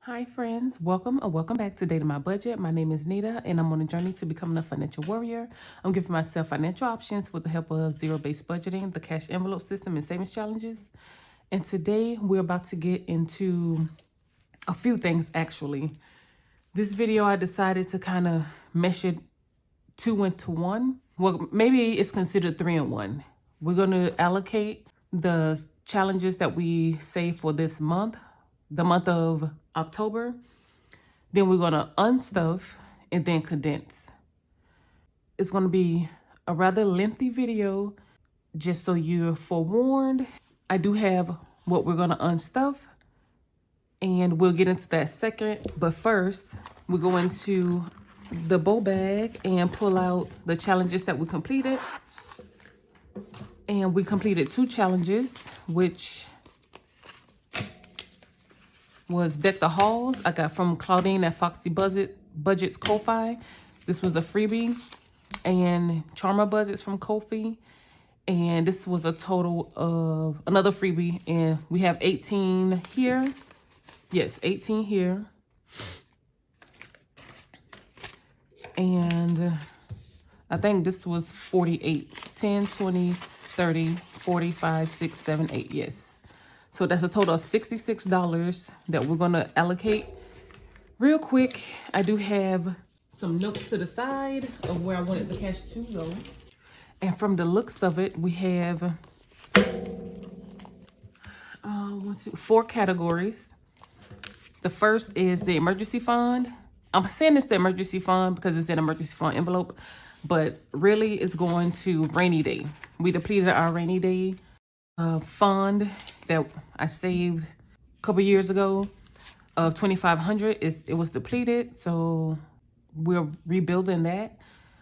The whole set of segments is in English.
Hi friends, welcome or welcome back to Date in My Budget. My name is Nita and I'm on a journey to becoming a financial warrior. I'm giving myself financial options with the help of zero-based budgeting, the cash envelope system, and savings challenges. And today we're about to get into a few things actually. This video I decided to kind of mesh it 2 into 1. Well, maybe it's considered 3 in 1. We're going to allocate the challenges that we save for this month, the month of October. Then we're going to unstuff and then condense. It's going to be a rather lengthy video, just so you're forewarned. I do have what we're going to unstuff, and we'll get into that second. But first, we go into the bow bag and pull out the challenges that we completed. And we completed 2 challenges, which was Deck the Halls. I got from Claudine at Foxy Budgets Ko-Fi. This was a freebie. And Charmer Budgets from Ko-Fi. And this was a total of another freebie. And we have 18 here. Yes, 18 here. And I think this was 48. 10, 20, 30, 45, 6, 7, 8. Yes. So that's a total of $66 that we're going to allocate. Real quick, I do have some notes to the side of where I wanted the cash to go. And from the looks of it, we have 4 categories. The first is the emergency fund. I'm saying it's the emergency fund because it's an emergency fund envelope, but really it's going to rainy day. We depleted our rainy day fund that I saved a couple years ago of $2,500. It was depleted, so we're rebuilding that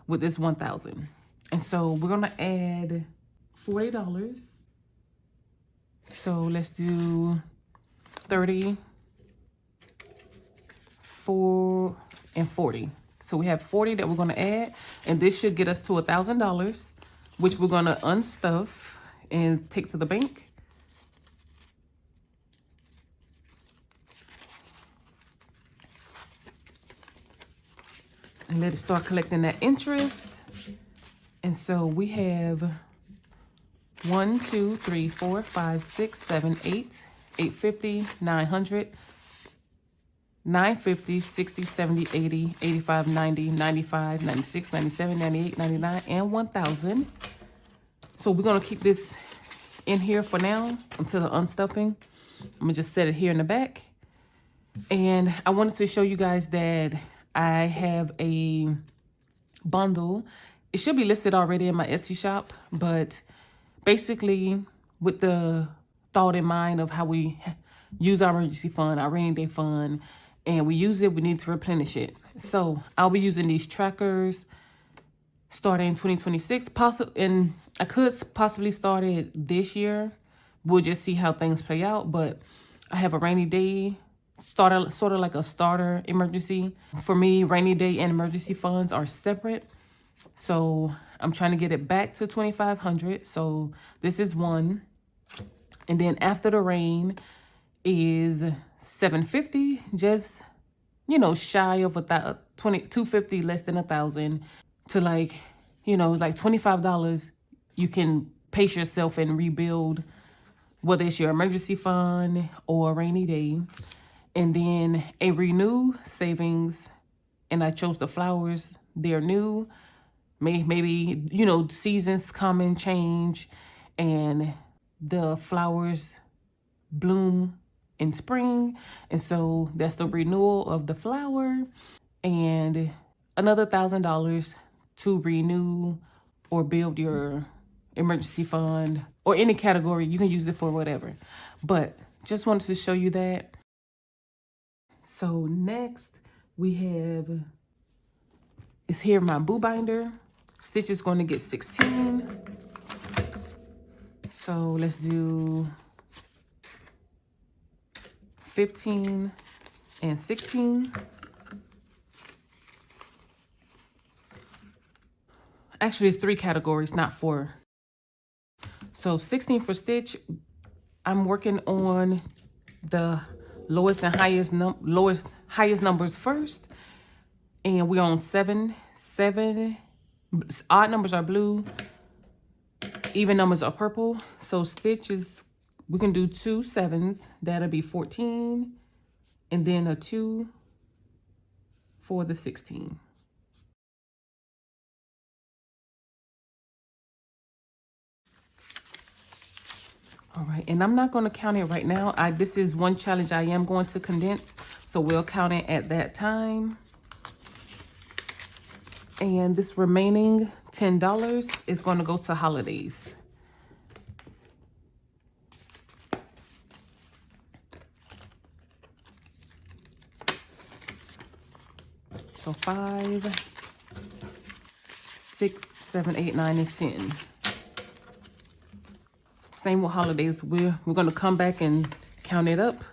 with this $1,000. And so we're gonna add $40. So let's do 30, 4, and 40. So we have 40 that we're gonna add, and this should get us to $1,000, which we're gonna unstuff and take to the bank. And let it start collecting that interest. And so we have 1, 2, 3, 4, 5, 6, 7, 8, 850, 900, 950, 60, 70, 80, 85, 90, 95, 96, 97, 98, 99, and 1,000. So we're going to keep this in here for now until the unstuffing. I'm going to just set it here in the back. And I wanted to show you guys that I have a bundle. It should be listed already in my Etsy shop, but basically with the thought in mind of how we use our emergency fund, our rainy day fund, and we use it, we need to replenish it. So I'll be using these trackers starting in 2026, and I could possibly start it this year. We'll just see how things play out, but I have a rainy day sort of like a starter emergency. For me, rainy day and emergency funds are separate. So I'm trying to get it back to 2,500. So this is one. And then after the rain is 750, just, you know, shy of $250, less than 1,000, to like, you know, like $25. You can pace yourself and rebuild, whether it's your emergency fund or a rainy day. And then a renew savings, and I chose the flowers. They're new. Maybe, you know, seasons come and change, and the flowers bloom in spring. And so that's the renewal of the flower. And another $1,000 to renew or build your emergency fund, or any category. You can use it for whatever. But just wanted to show you that. So next we have, is here my boo binder. Stitch is going to get 16. So let's do 15 and 16. Actually, it's 3 categories, not 4. So 16 for Stitch. I'm working on the lowest and highest numbers first. And we're on 7, 7. Odd numbers are blue, even numbers are purple. So stitches, we can do 2 7s. That'll be 14, and then a 2 for the 16. All right, and I'm not going to count it right now. This is one challenge I am going to condense, so we'll count it at that time. And this remaining $10 is going to go to holidays. So 5, 6, 7, 8, 9, and 10. Same with holidays. We're going to come back and count it up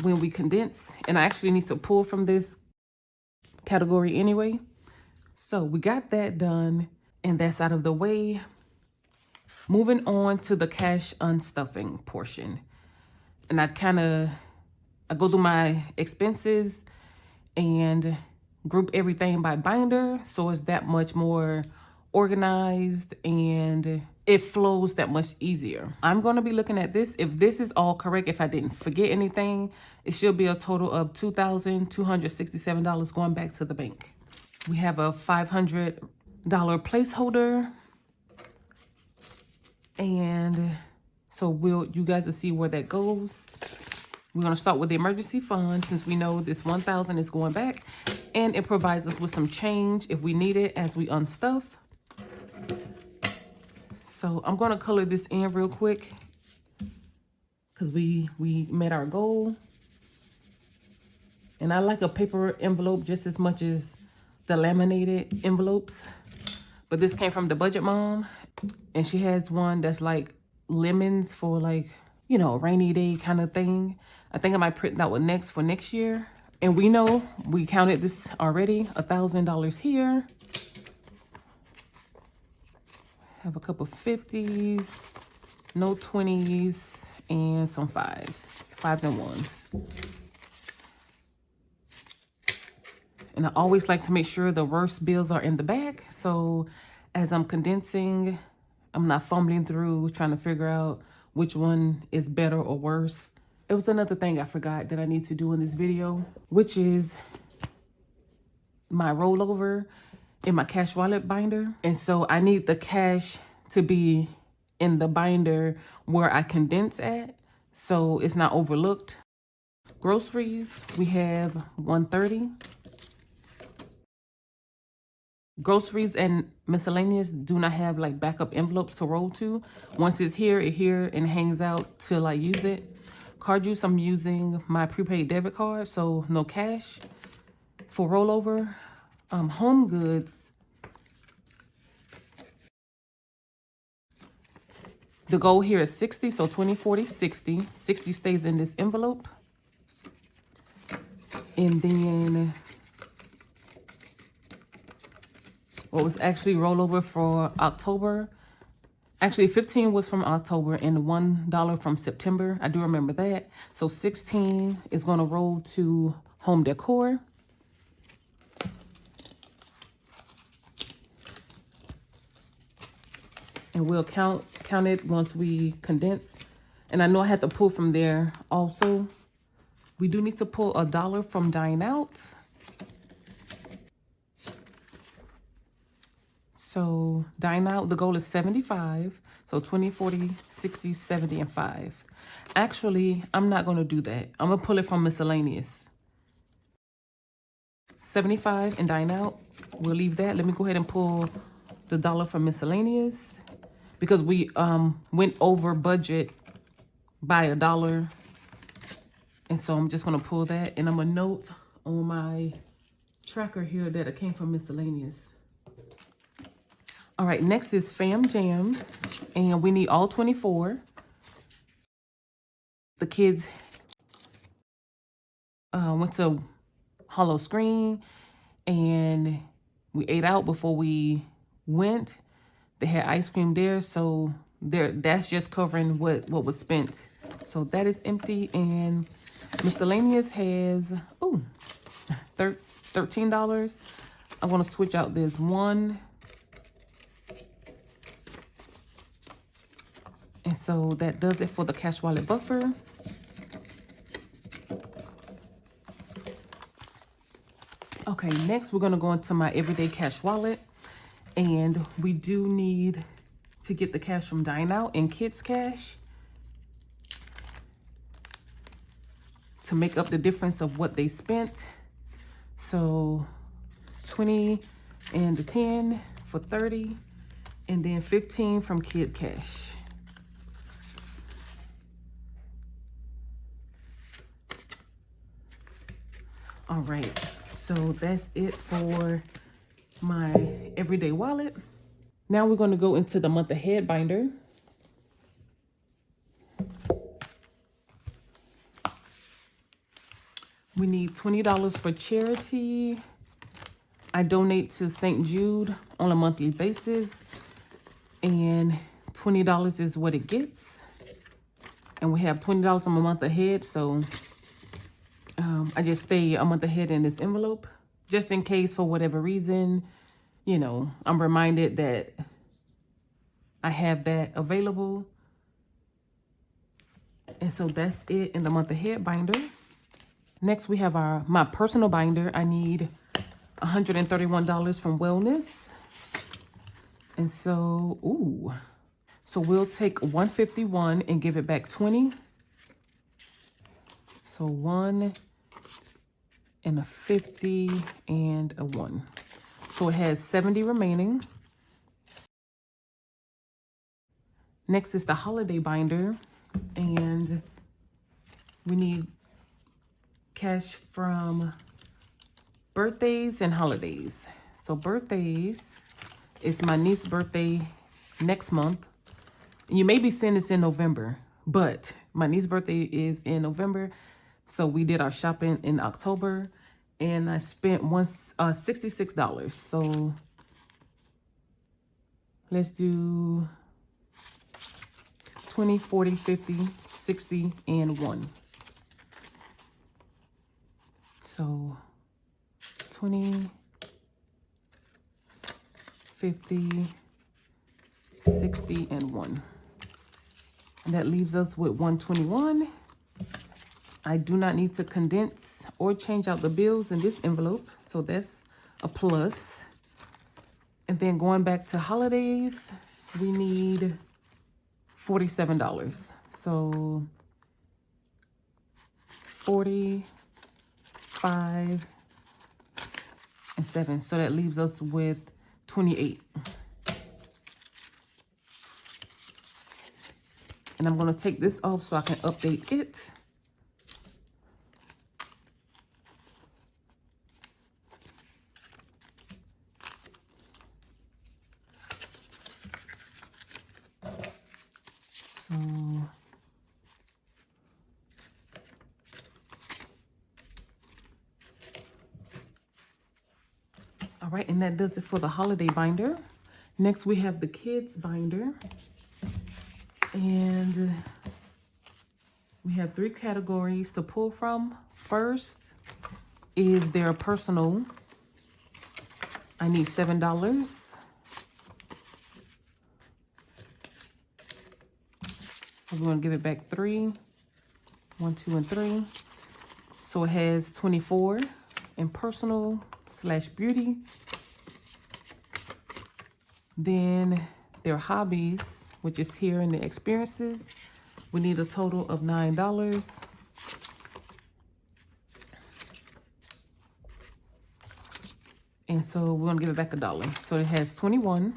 when we condense. And I actually need to pull from this category anyway. So we got that done, and that's out of the way. Moving on to the cash unstuffing portion. And I go through my expenses and group everything by binder, so it's that much more organized and it flows that much easier. I'm going to be looking at this. If this is all correct, if I didn't forget anything, it should be a total of $2,267 going back to the bank. We have a $500 placeholder, and so you guys will see where that goes. We're going to start with the emergency fund, since we know this $1,000 is going back, and it provides us with some change if we need it as we unstuff. So I'm going to color this in real quick because we met our goal. And I like a paper envelope just as much as the laminated envelopes. But this came from the Budget Mom, and she has one that's like lemons for like, you know, a rainy day kind of thing. I think I might print that one next for next year. And we know we counted this already, $1,000 here. Have a couple 50s, no 20s, and some 5s and 1s. And I always like to make sure the worst bills are in the back. So as I'm condensing, I'm not fumbling through trying to figure out which one is better or worse. It was another thing I forgot that I need to do in this video, which is my rollover in my cash wallet binder. And so I need the cash to be in the binder where I condense at, so it's not overlooked. Groceries, we have $130. Groceries and miscellaneous do not have like backup envelopes to roll to. Once it's here and hangs out till I use it. Card use, I'm using my prepaid debit card, so no cash for rollover. Home goods, the goal here is 60, so 20, 40, 60. 60 stays in this envelope. And then what was actually rollover for October, actually 15 was from October and $1 from September. I do remember that. So 16 is going to roll to home decor. And we'll count it once we condense. And I know I had to pull from there also. We do need to pull $1 from Dine Out. So Dine Out, the goal is 75. So 20, 40, 60, 70, and 5. Actually, I'm not going to do that. I'm going to pull it from miscellaneous. 75 and Dine Out. We'll leave that. Let me go ahead and pull the $1 from miscellaneous, because we went over budget by $1. And so I'm just going to pull that, and I'm going to note on my tracker here that it came from miscellaneous. All right, next is Fam Jam, and we need all 24. The kids went to Hollow Screen, and we ate out before we went. They had ice cream there, so that's just covering what was spent. So that is empty, and Miscellaneous has, ooh, $13. I'm going to switch out this one. And so that does it for the cash wallet buffer. Okay, next we're going to go into my everyday cash wallet. And we do need to get the cash from Dine Out and Kids Cash to make up the difference of what they spent. So 20 and the 10 for 30, and then 15 from Kid Cash. All right, so that's it for my everyday wallet. Now we're going to go into the month ahead binder. We need $20 for charity. I donate to St. Jude on a monthly basis, and $20 is what it gets. And we have $20 a month ahead, so I just stay a month ahead in this envelope, just in case for whatever reason, you know, I'm reminded that I have that available. And so that's it in the month ahead binder. Next, we have my personal binder. I need $131 from Wellness. And so, ooh. So we'll take 151 and give it back 20. So 1 and a 50 and a 1. So it has 70 remaining. Next is the holiday binder, and we need cash from birthdays and holidays. So birthdays is my niece's birthday next month. And you may be seeing this in November, but my niece's birthday is in November. So we did our shopping in October, and I spent $66. So let's do 20, 40, 50, 60, and 1. So 20, 50, 60, and 1. And that leaves us with 121. I do not need to condense or change out the bills in this envelope, so that's a plus. And then going back to holidays, we need $47. So 40, 5, and 7. So that leaves us with 28. And I'm going to take this off so I can update it. All right, and that does it for the holiday binder. Next, we have the kids binder. And we have 3 categories to pull from. First is their personal. I need $7. So we're going to give it back 3. 1, 2, and 3. So it has 24 in personal / beauty. Then their hobbies, which is here in the experiences. We need a total of $9. And so we're gonna give it back $1. So it has 21.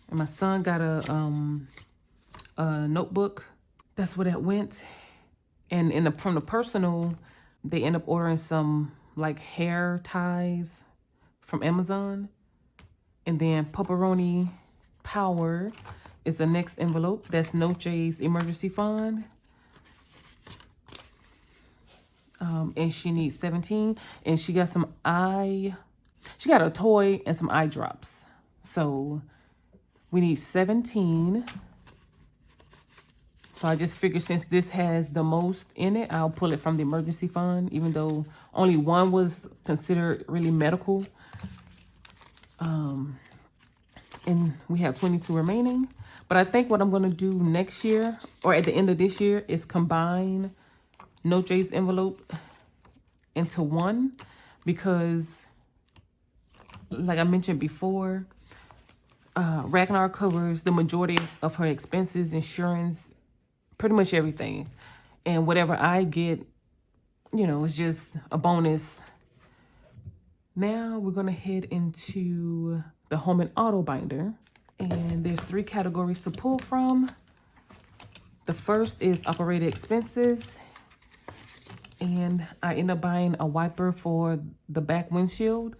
And my son got a notebook. That's where that went. And from the personal, they end up ordering some like hair ties from Amazon. And then Pepperoni Power is the next envelope. That's Noche's emergency fund. And she needs 17. And she got she got a toy and some eye drops. So we need 17. So I just figured since this has the most in it, I'll pull it from the emergency fund, even though only one was considered really medical. And we have 22 remaining. But I think what I'm going to do next year, or at the end of this year, is combine No J's envelope into one. Because, like I mentioned before, Ragnar covers the majority of her expenses, insurance, pretty much everything. And whatever I get, you know, it's just a bonus. Now we're going to head into the home and auto binder. And there's 3 categories to pull from. The first is operating expenses. And I end up buying a wiper for the back windshield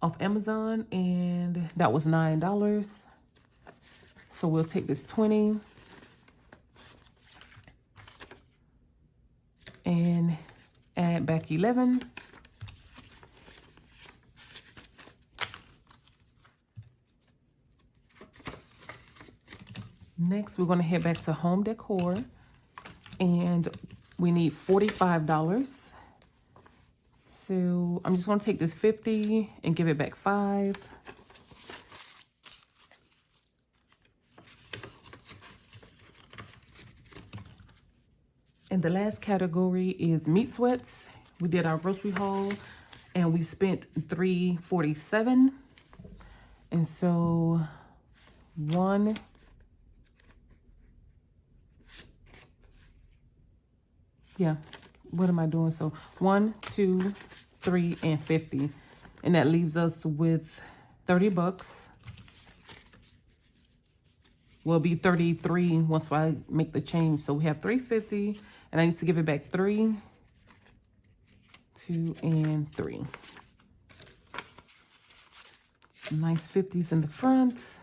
off Amazon. And that was $9. So we'll take this 20. And add back 11. Next, we're going to head back to home decor, and we need $45. So I'm just going to take this 50 and give it back 5. And the last category is meat sweats. We did our grocery haul and we spent $347. And so what am I doing? So 1, 2, 3, and 50. And that leaves us with $30. Will be 33 once I make the change. So we have 350, and I need to give it back 3, 2, and 3. Some nice 50s in the front.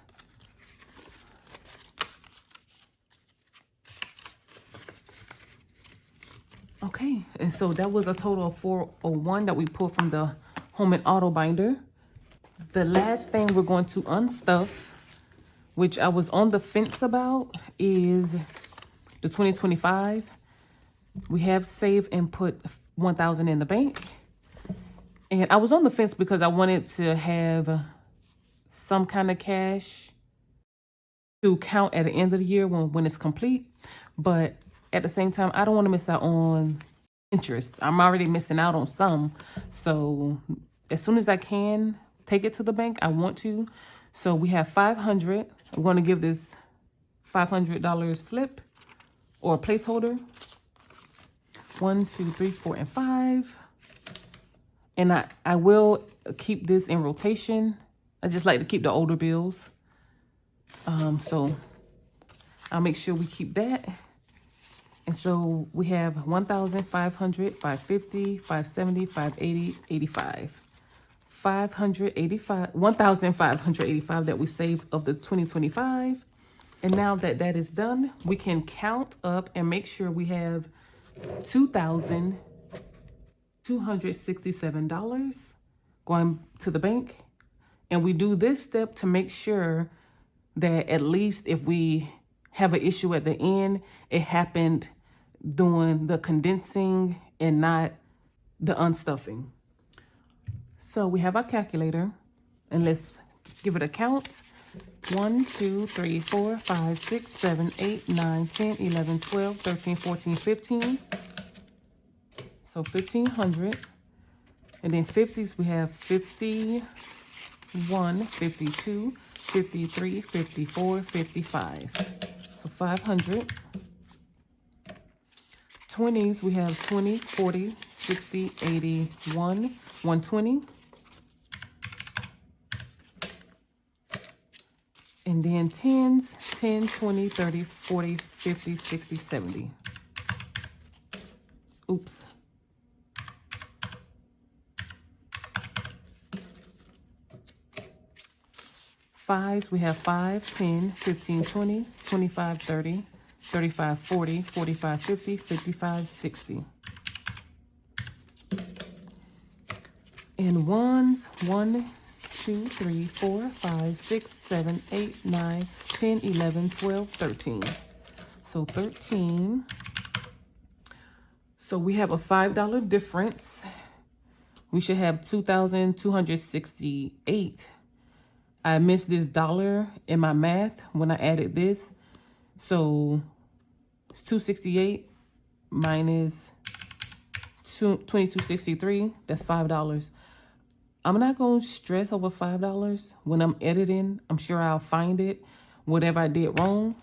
Okay, and so that was a total of 401 that we pulled from the home and auto binder. The last thing we're going to unstuff, which I was on the fence about, is the 2025. We have saved and put $1,000 in the bank. And I was on the fence because I wanted to have some kind of cash to count at the end of the year when it's complete. But at the same time, I don't want to miss out on interest. I'm already missing out on some. So as soon as I can take it to the bank, I want to. So we have $500. I'm going to give this $500 slip or placeholder. 1, 2, 3, 4, and 5. And I will keep this in rotation. I just like to keep the older bills. So I'll make sure we keep that. And so we have 1,500, 550, 570, 580, 85. 1,585 that we saved of the 2025. And now that that is done, we can count up and make sure we have $2,267 going to the bank. And we do this step to make sure that at least if we have an issue at the end, it happened doing the condensing and not the unstuffing. So we have our calculator, and let's give it a count. 1, 2, 3, 4, 5, 6, 7, 8, 9, 10, 11, 12, 13, 14, 15. So 1,500. And then 50s, we have 51, 52, 53, 54, 55. So 500. 20s, we have 20, 40, 60, 80, 120. And then 10s, 10, 20, 30, 40, 50, 60, 70. Oops. Fives, we have 5, 10, 15, 20, 25, 30, 35, 40, 45, 50, 55, 60. And ones, 1, 2, 3, 4, 5, 6, 7, 8, 9, 10, 11, 12, 13. So 13. So we have a $5 difference. We should have 2,268. I missed this dollar in my math when I added this. So it's 268 minus 2263. That's $5. I'm not going to stress over $5 when I'm editing. I'm sure I'll find it, whatever I did wrong.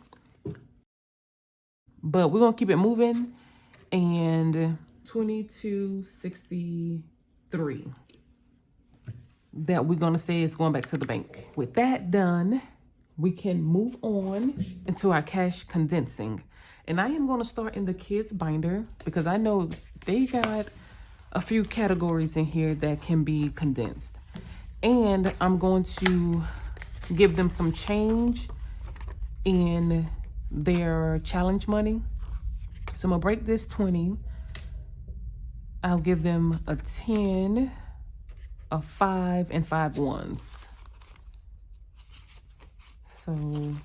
But we're going to keep it moving. And 2263 that we're going to say is going back to the bank. With that done, we can move on into our cash condensing. And I am going to start in the kids binder because I know they got a few categories in here that can be condensed. And I'm going to give them some change in their challenge money. So I'm going to break this 20. I'll give them a 10, a 5, and 5 ones. So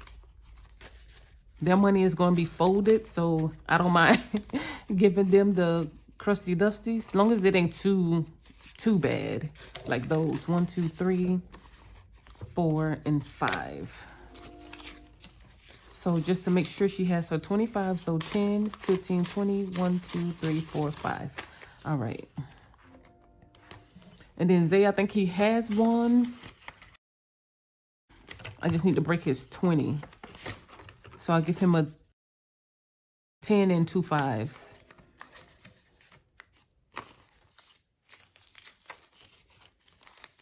their money is going to be folded, so I don't mind giving them the crusty dusties, as long as it ain't too bad. Like those 1, 2, 3, 4, and 5. So just to make sure she has her 25, so 10, 15, 20, 1, 2, 3, 4, 5. All right. And then Zay, I think he has ones. I just need to break his 20. So I'll give him a 10 and 2 5s.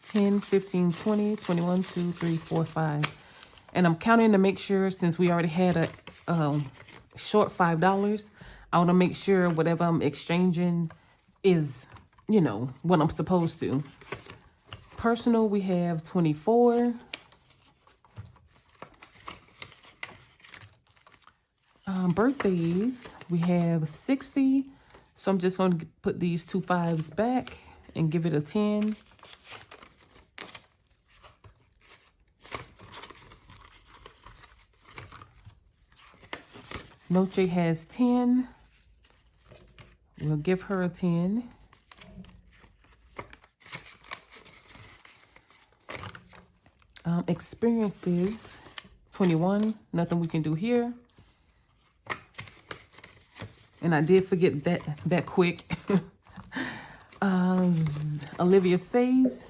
$10, $15, $20, $21, $2, $3, $4, $5. And I'm counting to make sure, since we already had a short $5, I want to make sure whatever I'm exchanging is, you know, what I'm supposed to. Personal, we have 24. Birthdays, we have 60. So I'm just going to put these 2 5s back and give it a 10. Noche has 10. We'll give her a 10. Experiences, 21. Nothing we can do here. And I did forget that quick. Olivia saves.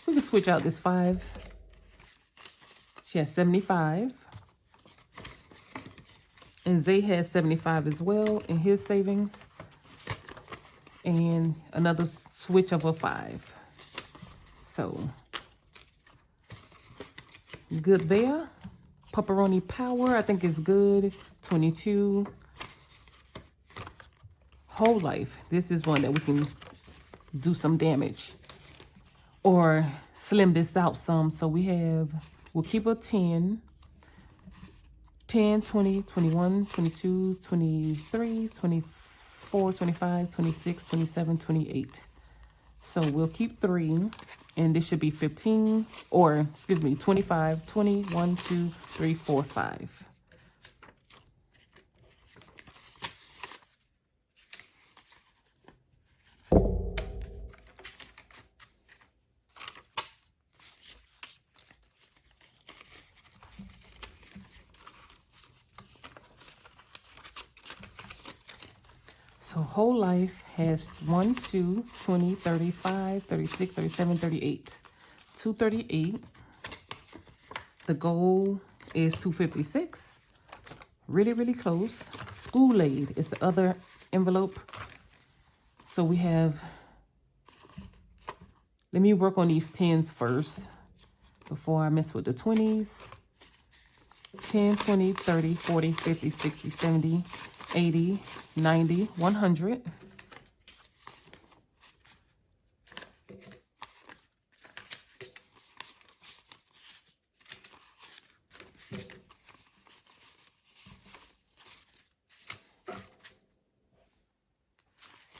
We can switch out this 5. She has 75. And Zay has 75 as well in his savings. And another switch of a 5. So, good there. Pepperoni Power, I think is good. 22. Whole Life. This is one that we can do some damage. Or slim this out some. So we'll keep a 10. 10, 20, 21, 22, 23, 24, 25, 26, 27, 28. So we'll keep 3, and this should be 15, or excuse me, 25, 20, 1, 2, 3, 4, 5. So Whole Life has 1, 2, 20, 35, 36, 37, 38. 238. The goal is 256. Really, really close. School Aid is the other envelope. So we have, let me work on these 10s first before I mess with the 20s. 10, 20, 30, 40, 50, 60, 70, 80, 90, 100.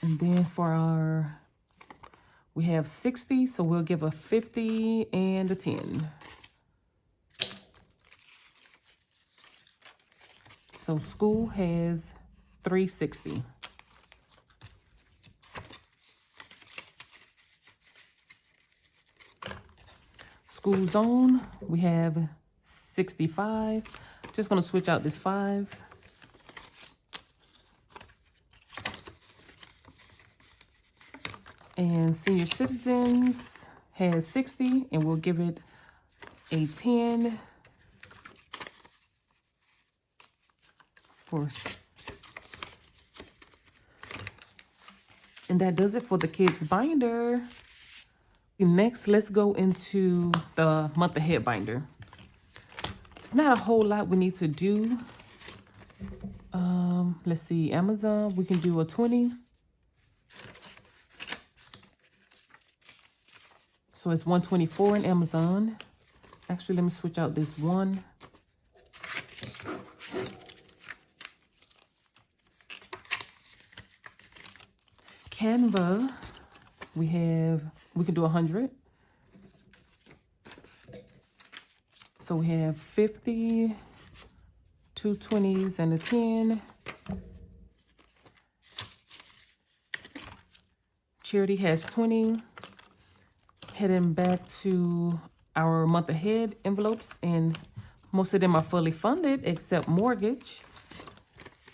And then for our, we have 60, so we'll give a 50 and a 10. So school has $360. School zone, we have 65. Just gonna switch out this 5. And senior citizens has 60, and we'll give it a 10 for, and that does it for the kids binder. Next, let's go into the month ahead binder. It's not a whole lot we need to do. Let's see, Amazon, we can do a 20. So it's 124 in Amazon. Actually, let me switch out this 1. Canva, we can do 100. So we have 50, 2 20s and a 10. Charity has 20. Heading back to our month ahead envelopes, and most of them are fully funded except mortgage.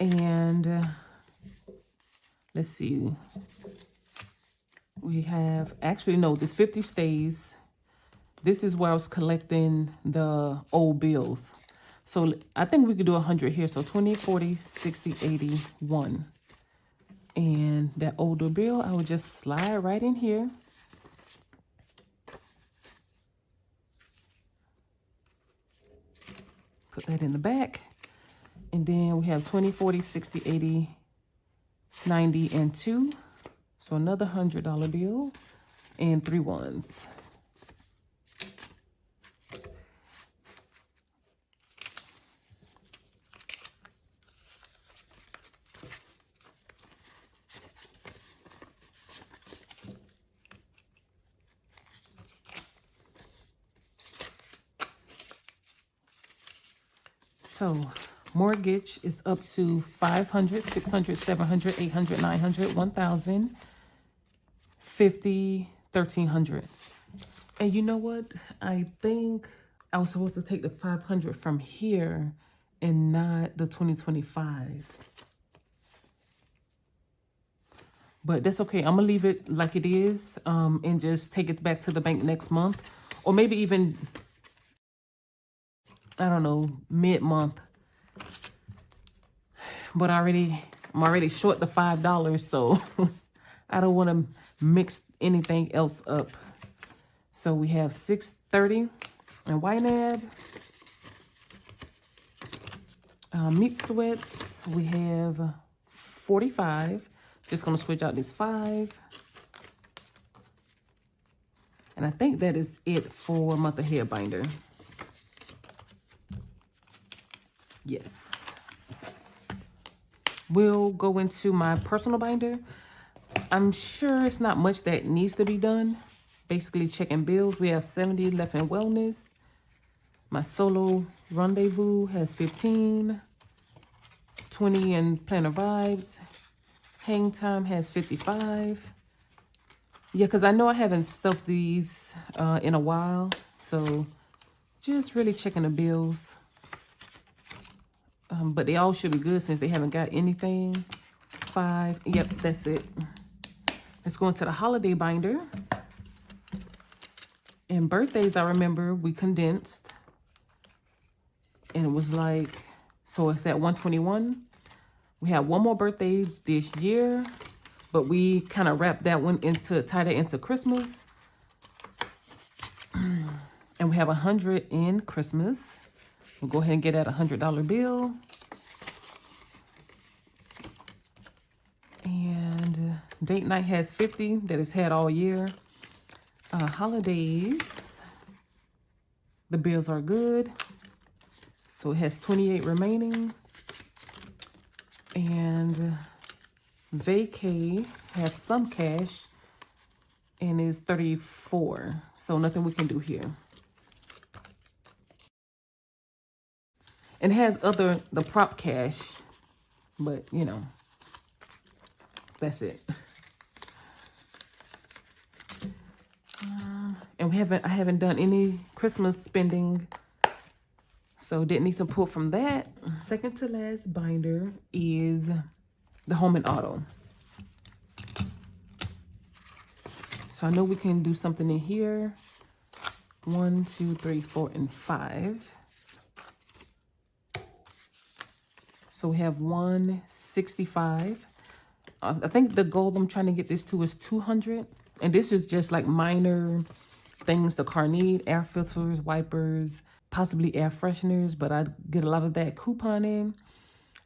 And let's see, we have, actually no, this 50 stays. This is where I was collecting the old bills. So I think we could do 100 here. So 20, 40, 60, 80, 1. And that older bill, I would just slide right in here. Put that in the back. And then we have 20, 40, 60, 80, 90, and 2. So another $100 bill and 3 ones. So mortgage is up to 500, 600, 700, 800, 900, 1,000, 50, 1,300. And you know what? I think I was supposed to take the 500 from here and not the 2025. But that's okay. I'm gonna leave it like it is, and just take it back to the bank next month, or maybe even, I don't know, mid-month. But I'm already short the $5, so I don't want to mix anything else up. So we have 630 and YNAB. Meat sweats, we have 45. Just gonna switch out this 5. And I think that is it for month ahead binder. Yes. We'll go into my personal binder. I'm sure it's not much that needs to be done. Basically checking bills. We have 70 left in wellness. My solo rendezvous has 15. 20 in planner vibes. Hang time has 55. Yeah, because I know I haven't stuffed these in a while. So just really checking the bills. But they all should be good since they haven't got anything. 5. Yep, that's it. Let's go into the holiday binder. And birthdays, I remember we condensed. And it was like, so it's at 121. We have one more birthday this year, but we kind of wrapped that one tied it into Christmas. And we have 100 in Christmas. We'll go ahead and get that $100 bill. And date night has 50 that it's had all year. Holidays, the bills are good. So it has 28 remaining. And vacay has some cash and is 34. So nothing we can do here. And it has the prop cash, but you know, that's it. And I haven't done any Christmas spending, so didn't need to pull from that. Second to last binder is the Home and Auto. So I know we can do something in here. 1, 2, 3, 4, and 5. So we have 165. I think the goal I'm trying to get this to is 200. And this is just like minor things the car need. Air filters, wipers, possibly air fresheners. But I get a lot of that couponing.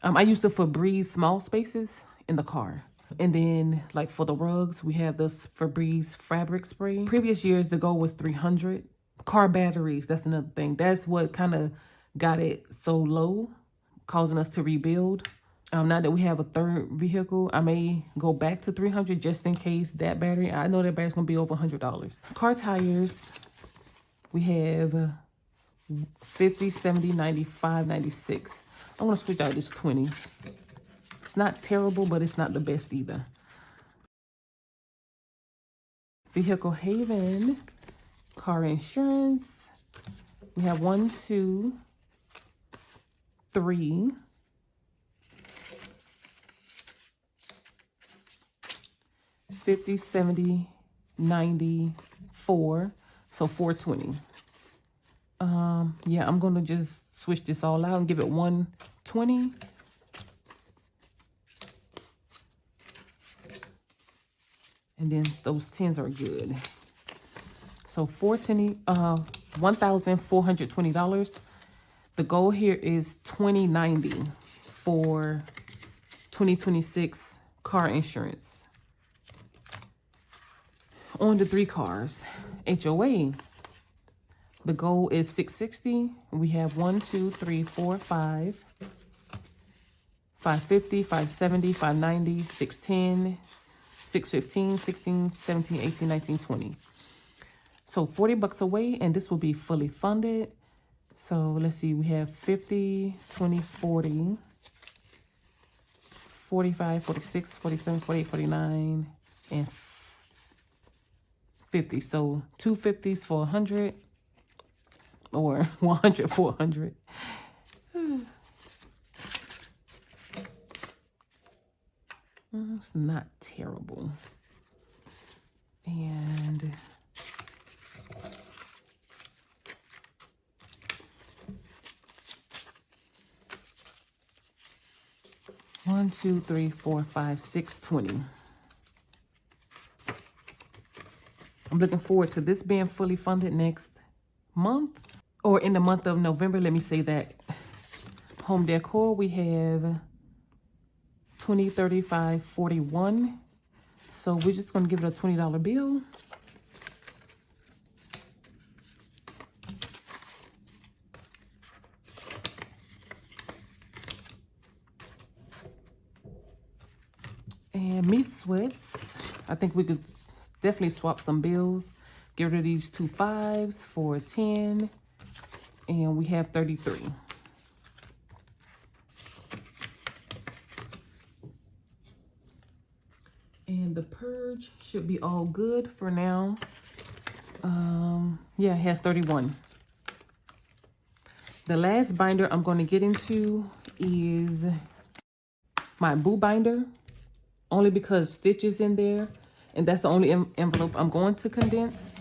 I use the Febreze small spaces in the car. And then like for the rugs, we have this Febreze fabric spray. Previous years, the goal was 300. Car batteries, that's another thing. That's what kind of got it so low, causing us to rebuild. Now that we have a third vehicle, I may go back to 300 just in case that battery. I know that battery's gonna be over $100. Car tires, we have 50, 70, 95, 96. I'm gonna switch out this 20. It's not terrible, but it's not the best either. Vehicle Haven, car insurance. We have 1, 2, 3. 50, 70, 90, 4. So 420. Yeah, I'm gonna just switch this all out and give it 120. And then those 10s are good. So $1,420. The goal here is $2,090 for 2026 car insurance. On the 3 cars, HOA. The goal is $660. We have 1, 2, 3, 4, 5. $550, $570, $590, $610, $615, $16, $17, $18, $19, $20. So $40 away, and this will be fully funded. So let's see, we have 50, 20, 40, 45, 46, 47, 48, 49, and 50. So 2 50s for 100, or 100 for 100. It's not terrible. And one, 2, 3, 4, 5, 6, 20. I'm looking forward to this being fully funded next month, or in the month of November. Let me say that. Home decor, we have 20, 35, 41. So we're just going to give it a $20 bill. And meat sweats, I think we could definitely swap some bills. Get rid of these 2 5s for 10. And we have 33. And the purge should be all good for now. Yeah, it has 31. The last binder I'm going to get into is my Boo binder, only because Stitch is in there, and that's the only envelope I'm going to condense.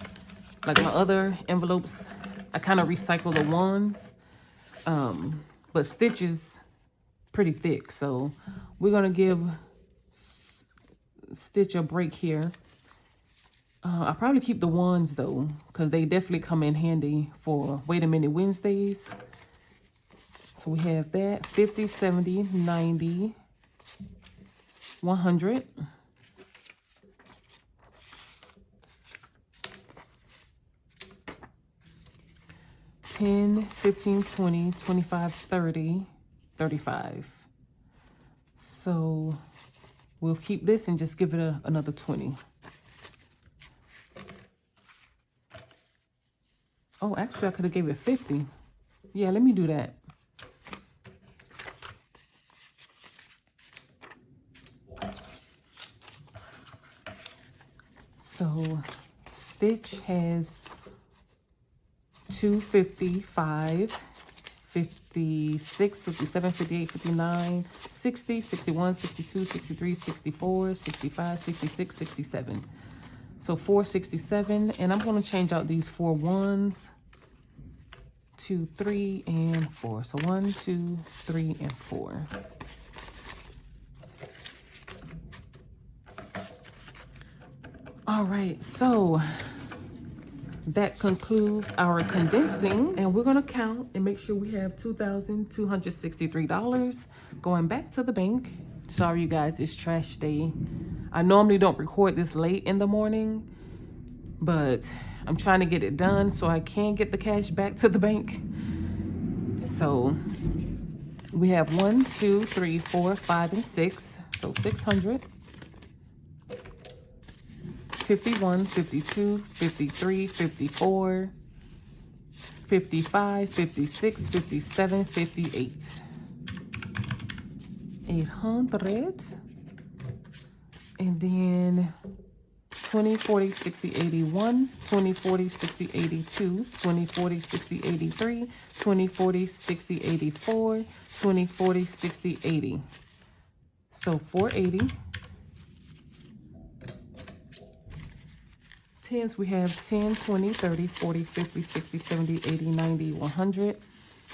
Like my other envelopes, I kind of recycle the ones, but Stitch is pretty thick, so we're going to give Stitch a break here. I'll probably keep the ones though, because they definitely come in handy for Wait a Minute Wednesdays. So we have that 50, 70, 90, 100. $10, $15, $20, $25, $30, $35. So we'll keep this and just give it another 20. Oh, actually, I could have gave it 50. Yeah, let me do that. So Stitch has 255, 56, 57, 58, 59, 60, 61, 62, 63, 64, 65, 66, 67. So 467, and I'm going to change out these 4 ones, 2, 3, and 4. So 1, 2, 3, and 4. All right, so that concludes our condensing, and we're going to count and make sure we have $2,263 going back to the bank. Sorry, you guys, it's trash day. I normally don't record this late in the morning, but I'm trying to get it done so I can get the cash back to the bank. So we have 1, 2, 3, 4, 5, and 6. So 600. 51, 52, 53, 54, 55, 56, 57, 58. 800. And then 20, 40, 60, 81, 20, 40, 60, 82, 20, 40, 60, 83, 20, 40, 60, 84, 20, 40, 60, 80. So 480. Tens, we have 10, 20, 30, 40, 50, 60, 70, 80, 90, 100.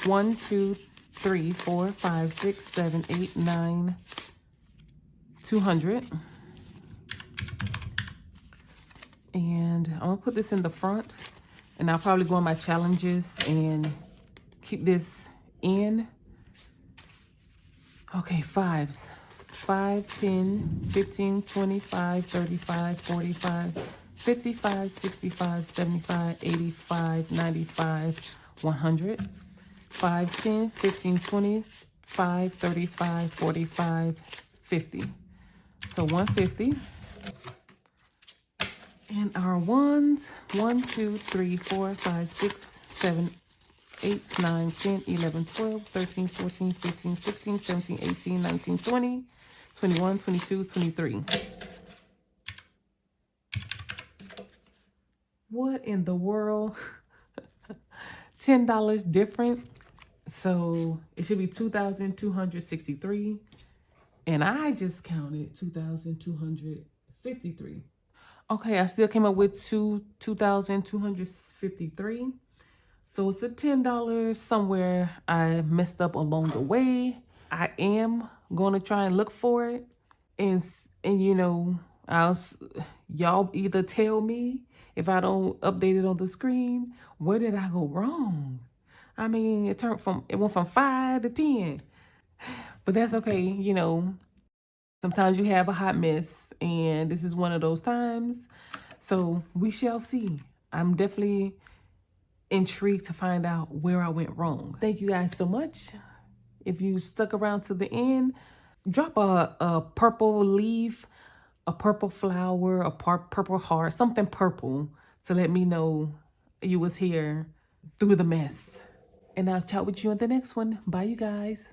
1, 2, 3, 4, 5, 6, 7, 8, 9, 200. And I'm gonna put this in the front, and I'll probably go on my challenges and keep this in. Okay, fives. 5, 10, 15, 25, 35, 45, 55, 65, 75, 85, 95, 100. 5, 10, 15, 25, 35, 45, 50. So 150. And our ones, 1, 2, 3, 4, 5, 6, 7, 8, 9, 10, 11, 12, 13, 14, 15, 16, 17, 18, 19, 20, 21, 22, 23. What in the world? $10 different. So it should be 2,263. And I just counted 2,253. Okay, I still came up with 2,253. So it's a $10 somewhere I messed up along the way. I am going to try and look for it. And you know, y'all either tell me if I don't update it on the screen, where did I go wrong? I mean, it went from 5 to 10. But that's okay, you know. Sometimes you have a hot mess, and this is one of those times. So we shall see. I'm definitely intrigued to find out where I went wrong. Thank you guys so much. If you stuck around to the end, drop a purple leaf, a purple flower, a purple heart, something purple to let me know you was here through the mess. And I'll chat with you in the next one. Bye, you guys.